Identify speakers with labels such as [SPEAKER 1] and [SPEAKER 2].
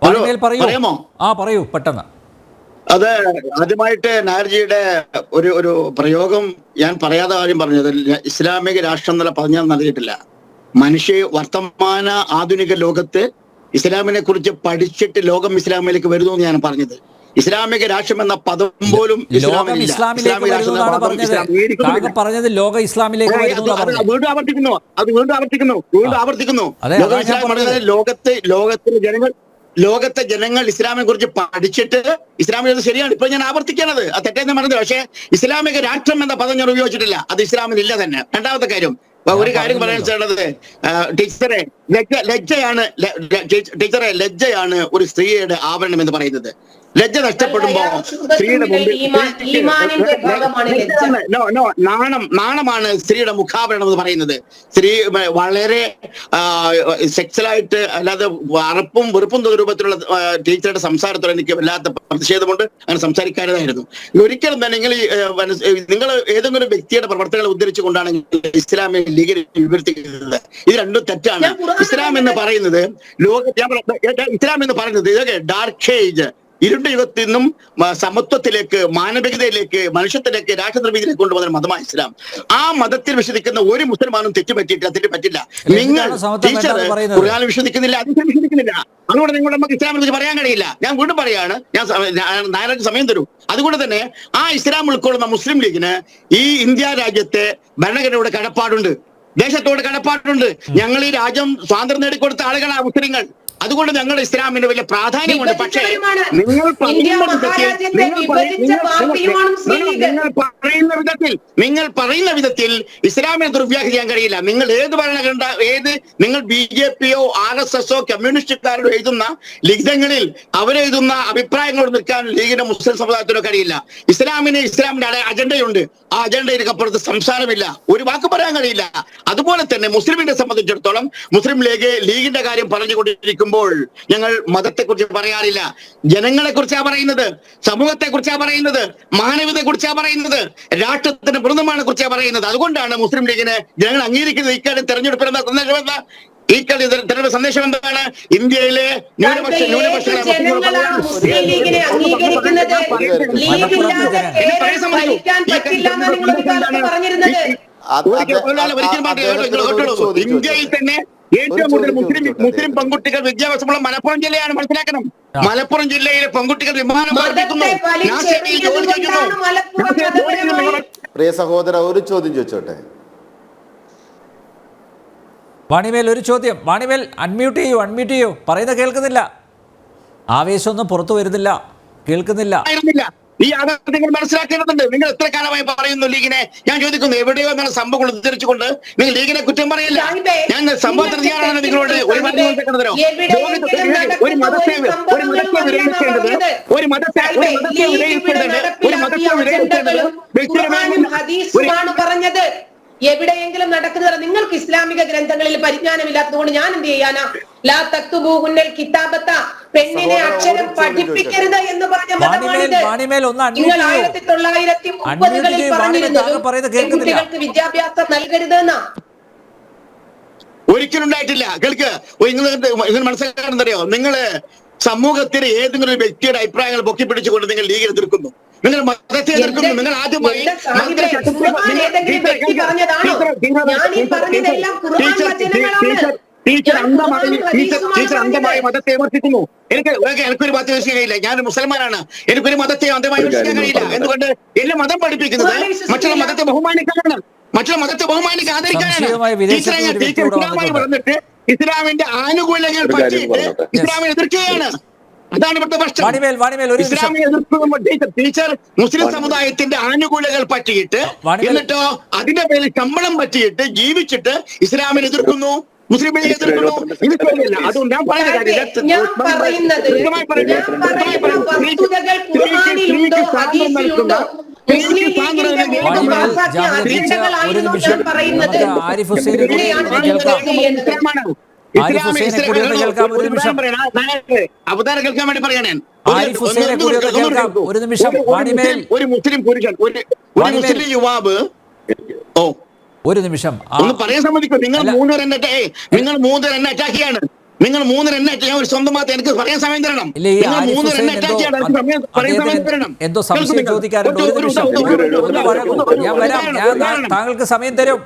[SPEAKER 1] പറയാമോ?
[SPEAKER 2] പറയൂ പെട്ടെന്ന്.
[SPEAKER 1] അത് ആദ്യമായിട്ട് നായർജിയുടെ ഒരു പ്രയോഗം ഞാൻ പറയാതെ കാര്യം പറഞ്ഞത്, ഇസ്ലാമിക രാഷ്ട്രം എന്നുള്ള പറഞ്ഞാൽ നൽകിയിട്ടില്ല. വർത്തമാന ആധുനിക ലോകത്ത് ഇസ്ലാമിനെ കുറിച്ച് പഠിച്ചിട്ട് ലോകം ഇസ്ലാമിലേക്ക് വരുന്നു എന്ന് ഞാൻ പറഞ്ഞത്. ഇസ്ലാമിക രാഷ്ട്രം എന്ന പദം പോലും
[SPEAKER 2] വീണ്ടും
[SPEAKER 1] ആവർത്തിക്കുന്നു. ലോകത്തെ ജനങ്ങൾ ഇസ്ലാമിനെ കുറിച്ച് പഠിച്ചിട്ട് ഇസ്ലാമിൽ ശരിയാണ്. ഇപ്പൊ ഞാൻ ആവർത്തിക്കാനത് അത് തെറ്റെന്ന് പറഞ്ഞത്. പക്ഷേ ഇസ്ലാമിക രാഷ്ട്രം എന്ന പദം ഞാൻ ഉപയോഗിച്ചിട്ടില്ല. അത് ഇസ്ലാമിൽ ഇല്ല തന്നെ. രണ്ടാമത്തെ കാര്യം, ഒരു കാര്യം പറയാൻ വെച്ചുള്ളത്, ടീച്ചറെ ലജ്ജയാണ് ഒരു സ്ത്രീയുടെ ആഭരണം എന്ന് പറയുന്നത്. ലജ്ജ നഷ്ടപ്പെടുമ്പോ സ്ത്രീയുടെ നാണമാണ് സ്ത്രീയുടെ മുഖാഭരണം എന്ന് പറയുന്നത്. സ്ത്രീ വളരെ സെക്സലായിട്ട്, അല്ലാതെ അറപ്പും വെറുപ്പും രൂപത്തിലുള്ള ടീച്ചറുടെ സംസാരത്തോടെ എനിക്ക് വല്ലാത്ത പ്രതിഷേധമുണ്ട്. അങ്ങനെ സംസാരിക്കാനായിരുന്നു. ഒരിക്കലും തന്നെ നിങ്ങൾ ഏതെങ്കിലും വ്യക്തിയുടെ പ്രവർത്തനങ്ങൾ ഉദ്ധരിച്ചുകൊണ്ടാണ് ഇസ്ലാമിക ലീഗിനെ വിവർത്തിക്കുന്നത്. ഇത് രണ്ടും തെറ്റാണ്. ഇസ്ലാം എന്ന് പറയുന്നത് ഇതൊക്കെ ഡാർക്ക് ഏജ്, ഇരുണ്ട യുഗത്തിൽ നിന്നും സമത്വത്തിലേക്ക്, മാനവികതയിലേക്ക്, മനുഷ്യത്തിലേക്ക്, രാഷ്ട്രനിർമ്മിതിയിലേക്ക് കൊണ്ടുപോകുന്ന മതമാണ് ഇസ്ലാം. ആ മതത്തിൽ വിശ്വസിക്കുന്ന ഒരു മുസ്ലിമാനും തെറ്റുപറ്റില്ല. നിങ്ങൾ ടീച്ചർ ഖുർആൻ വിശ്വസിക്കുന്നില്ല, അത് വിശ്വസിക്കുന്നില്ല. അതുകൊണ്ട് നിങ്ങളുടെ നമുക്ക് ഇസ്ലാമിനെ കുറിച്ച് പറയാൻ കഴിയില്ല. ഞാൻ വീണ്ടും പറയാണ്, ഞാൻ നായരാജ് സമയം തരും. അതുകൊണ്ട് തന്നെ ആ ഇസ്ലാം ഉൾക്കൊള്ളുന്ന മുസ്ലിം ലീഗിന് ഈ ഇന്ത്യ രാജ്യത്തെ ഭരണഘടനയോട് കടപ്പാടുണ്ട്, ദേശത്തോട് കടപ്പാടുണ്ട്. ഞങ്ങൾ ഈ രാജ്യം സ്വാതന്ത്ര്യം നേടിക്കൊടുത്ത ആളുകളാണ് മുസ്ലിങ്ങൾ. അതുകൊണ്ട് ഞങ്ങളുടെ ഇസ്ലാമിന് വലിയ പ്രാധാന്യമുണ്ട്. പക്ഷേ നിങ്ങൾ പറയുന്ന വിധത്തിൽ ഇസ്ലാമിനെ ദുർവ്യാഖ്യാനിക്കാൻ കഴിയില്ല. നിങ്ങൾ ഏത് ഭരണഘടന, നിങ്ങൾ BJP-യോ RSS-ഓ കമ്മ്യൂണിസ്റ്റുകാരോ എഴുതുന്ന ലിഖിതങ്ങളിൽ അവരെഴുതുന്ന അഭിപ്രായങ്ങളോട് നിൽക്കാൻ ലീഗിന്റെ മുസ്ലിം സമുദായത്തിനോ കഴിയില്ല. ഇസ്ലാമിന്റെ അജണ്ടയുണ്ട്. ആ അജണ്ടയിലേക്കപ്പുറത്ത് സംസാരമില്ല. ഒരു വാക്ക് പറയാൻ കഴിയില്ല. അതുപോലെ തന്നെ മുസ്ലിമിനെ സംബന്ധിച്ചിടത്തോളം മുസ്ലിം ലീഗിന്റെ കാര്യം പറഞ്ഞുകൊണ്ടിരിക്കും. ഞങ്ങൾ മതത്തെ കുറിച്ച് പറയാറില്ല. ജനങ്ങളെ കുറിച്ചാണ് പറയുന്നത്, സമൂഹത്തെ കുറിച്ചാണ് പറയുന്നത്, മാനവതയെ കുറിച്ചാണ് പറയുന്നത്, രാഷ്ട്രത്തിന്റെ ബൃന്ദമാനെ കുറിച്ചാണ് പറയുന്നത്. അതുകൊണ്ടാണ് മുസ്ലിം ലീഗിനെ ജനങ്ങൾ അംഗീകരിക്കുന്നത്. ഇക്കാര്യം തെരഞ്ഞെടുപ്പ് സന്ദേശം എന്താണ്? ഇന്ത്യയിലെ ഇന്ത്യയിൽ തന്നെ ഏറ്റവും കൂടുതൽ മുസ്ലിം പെൺകുട്ടികൾ വിദ്യാഭ്യാസമുള്ള മലപ്പുറം ജില്ലയാണ്. മനസ്സിലാക്കണം. മലപ്പുറം ജില്ലയിലെ പെൺകുട്ടികൾ വിമാനം
[SPEAKER 3] പ്രിയ സഹോദര, ഒരു ചോദ്യം ചോദിച്ചോട്ടെ.
[SPEAKER 2] വാണിമേൽ ഒരു ചോദ്യം. വാണിമേൽ അൺമ്യൂട്ട് ചെയ്യൂ. പറയുന്നത് കേൾക്കുന്നില്ല. ആവേശമൊന്നും പുറത്തു വരുന്നില്ല, കേൾക്കുന്നില്ല.
[SPEAKER 1] ഈ യാഥാർത്ഥ്യങ്ങൾ മനസ്സിലാക്കേണ്ടതുണ്ട്. നിങ്ങൾ എത്ര കാലമായി പറയുന്നു ലീഗിനെ? ഞാൻ ചോദിക്കുന്നു, എവിടെയോ എന്നുള്ള സംഭവങ്ങൾ ഉദ്ധരിച്ചുകൊണ്ട് നിങ്ങൾ ലീഗിനെ കുറ്റം പറയില്ല. ഞാൻ സംഭവത്തിന് തയ്യാറാണ് നിങ്ങളോട്. ഒരു മതത്തെ
[SPEAKER 4] പറഞ്ഞത് എവിടെയെങ്കിലും നടക്കുന്നത്. നിങ്ങൾക്ക് ഇസ്ലാമിക ഗ്രന്ഥങ്ങളിൽ പരിജ്ഞാനമില്ലാത്തതുകൊണ്ട് ഞാൻ എന്ത് ചെയ്യാനാ? ലാ തക്തുബൂഹുന്നൽ കിതാബത, പെണ്ണിനെ അക്ഷരം പഠിപ്പിക്കരുത് എന്ന് പറഞ്ഞ മതമാണിത്. നിങ്ങൾ 1930കളിൽ പറഞ്ഞിരുന്നത് കുട്ടികൾക്ക് വിദ്യാഭ്യാസം നൽകരുത് എന്നാ.
[SPEAKER 1] ഒരിക്കലും ഉണ്ടായിട്ടില്ല. കേൾക്ക്, നിങ്ങൾ മനസ്സിലാക്കാനെന്തറിയോ? നിങ്ങള് സമൂഹത്തിന് ഏതെങ്കിലും ഒരു വ്യക്തിയുടെ അഭിപ്രായങ്ങൾ പൊക്കിപ്പിടിച്ചുകൊണ്ട് നിങ്ങൾ ലീഗിനെ എതിർക്കുന്നു, നിങ്ങൾ മതത്തെ എതിർക്കുന്നു. നിങ്ങൾ ആദ്യമായി ടീച്ചർ അന്ധമായി മതത്തെ വിമർശിക്കുന്നു. എനിക്കൊരു മതത്തെ വിമർശിക്കാൻ കഴിയില്ല. ഞാൻ മുസൽമാനാണ്. എനിക്കൊരു മതത്തെ അന്ധമായി വിമർശിക്കാൻ കഴിയില്ല. എന്തുകൊണ്ട്? എന്നെ മതം പഠിപ്പിക്കുന്നത് മറ്റുള്ള മതത്തെ ബഹുമാനിക്കാനാണ്, മറ്റുള്ള മതത്തെ ആദരിക്കാനാണ്. ടീച്ചർ പറഞ്ഞിട്ട് ഇസ്ലാമിന്റെ ആനുകൂല്യങ്ങൾ പറ്റിയിട്ട് ഇസ്ലാമിനെ എതിർക്കുകയാണ്. അതാണ് ഇവിടുത്തെ പ്രശ്നം. ഇസ്ലാമിനെ എതിർക്കുമ്പോൾ ടീച്ചർ മുസ്ലിം സമുദായത്തിന്റെ ആനുകൂല്യങ്ങൾ പറ്റിയിട്ട്, എന്നിട്ടോ അതിന്റെ പേരിൽ ശമ്പളം പറ്റിയിട്ട് ജീവിച്ചിട്ട് ഇസ്ലാമിനെ എതിർക്കുന്നു, മുസ്ലിമിനെ എതിർക്കുന്നു. ഇത് ശരിയല്ല. അതുകൊണ്ട് ഞാൻ പറയുന്നത് അവതാരം കേൾക്കാൻ വേണ്ടി പറയണേ. ഒരു മുസ്ലിം പുരുഷൻ, ഒരു മുസ്ലിം യുവാവ്,
[SPEAKER 2] ഒരു നിമിഷം
[SPEAKER 1] ഒന്ന് പറയാൻ സമ്മതിക്കും. നിങ്ങൾ മൂന്നുപേരെ അറ്റാക്ക് ചെയ്യാണ്. നിങ്ങൾ 3 റൺ ഞാൻ ഒരു സ്വന്തമായിട്ട് എനിക്ക് പറയാൻ സമയം തരണം.
[SPEAKER 2] ഇല്ല, ഈ
[SPEAKER 1] നിങ്ങൾ
[SPEAKER 2] ആരിഫ്
[SPEAKER 1] 3 റൺ
[SPEAKER 2] ഹുസൈൻ
[SPEAKER 1] പറയാൻ സമയം തരണം.
[SPEAKER 2] എന്തോ സംശയം ചോദിക്കാറുണ്ട്. ഒരു നിമിഷം. ഞാൻ വരാം, താങ്കൾക്ക് സമയം തരും.